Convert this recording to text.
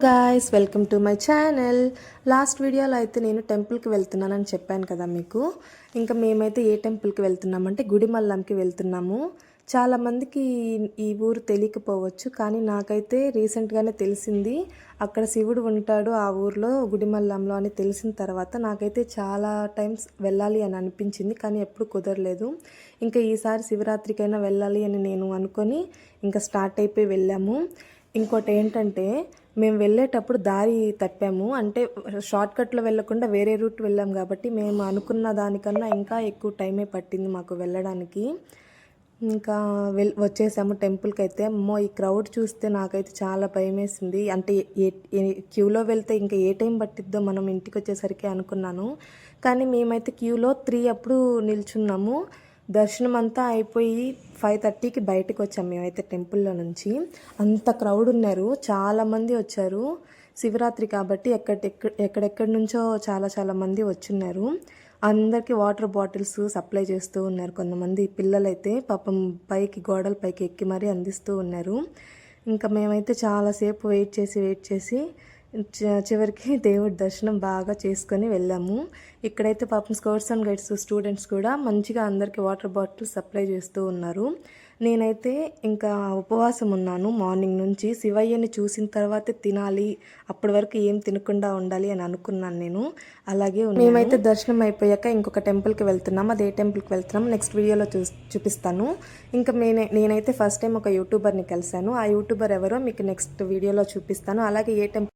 Guys, welcome to my channel. Last వీడియోలో అయితే నేను టెంపుల్కి వెళ్తున్నానని చెప్పాను కదా మీకు. ఇంకా మేమైతే ఏ టెంపుల్కి వెళ్తున్నామంటే గుడిమల్లంకి వెళ్తున్నాము. చాలామందికి ఈ ఊరు తెలియకపోవచ్చు, కానీ నాకైతే రీసెంట్గానే తెలిసింది. అక్కడ శివుడు ఉంటాడు ఆ ఊర్లో, గుడిమల్లంలో అని తెలిసిన తర్వాత నాకైతే చాలా టైమ్స్ వెళ్ళాలి అని అనిపించింది, కానీ ఎప్పుడు కుదరలేదు. ఇంకా ఈసారి శివరాత్రికైనా వెళ్ళాలి అని నేను అనుకొని ఇంకా స్టార్ట్ అయిపోయి వెళ్ళాము. ఇంకోటి ఏంటంటే, మేము వెళ్ళేటప్పుడు దారి తప్పాము. అంటే షార్ట్కట్లో వెళ్ళకుండా వేరే రూట్ వెళ్ళాం కాబట్టి మేము అనుకున్న దానికన్నా ఇంకా ఎక్కువ టైమే పట్టింది మాకు వెళ్ళడానికి. ఇంకా వచ్చేసాము టెంపుల్కి అయితే. అమ్మో, ఈ క్రౌడ్ చూస్తే నాకైతే చాలా భయం వేసింది. అంటే క్యూలో వెళ్తే ఇంకా ఏ టైం పట్టిద్దో మనం ఇంటికి వచ్చేసరికి అనుకున్నాను. కానీ మేమైతే క్యూలో 3 అప్పుడు నిల్చున్నాము. దర్శనం అంతా అయిపోయి 5:30కి బయటకు వచ్చాము మేమైతే టెంపుల్లో నుంచి. అంత క్రౌడ్ ఉన్నారు, చాలామంది వచ్చారు. శివరాత్రి కాబట్టి ఎక్కడెక్కడి నుంచో చాలా మంది వచ్చున్నారు. అందరికీ వాటర్ బాటిల్స్ సప్లై చేస్తూ ఉన్నారు. కొంతమంది పిల్లలైతే పాపం పైకి గోడల పైకి ఎక్కి మరీ అందిస్తూ ఉన్నారు. ఇంకా మేమైతే చాలాసేపు వెయిట్ చేసి చివరికి దేవుడి దర్శనం బాగా చేసుకొని వెళ్ళాము. ఇక్కడైతే పాపం స్కౌట్స్ అండ్ గైడ్స్ స్టూడెంట్స్ కూడా మంచిగా అందరికీ వాటర్ బాటిల్ సప్లై చేస్తూ ఉన్నారు. నేనైతే ఇంకా ఉపవాసం ఉన్నాను మార్నింగ్ నుంచి. శివయ్యని చూసిన తర్వాతే తినాలి, అప్పటి వరకు ఏం తినకుండా ఉండాలి అని అనుకున్నాను నేను. అలాగే మేమైతే దర్శనం అయిపోయాక ఇంకొక టెంపుల్కి వెళ్తున్నాం. అది ఏ టెంపుల్కి వెళ్తున్నాం నెక్స్ట్ వీడియోలో చూపిస్తాను. ఇంకా నేనైతే ఫస్ట్ టైం ఒక యూట్యూబర్ని కలిశాను. ఆ యూట్యూబర్ ఎవరో మీకు నెక్స్ట్ వీడియోలో చూపిస్తాను. అలాగే ఏ టెంపుల్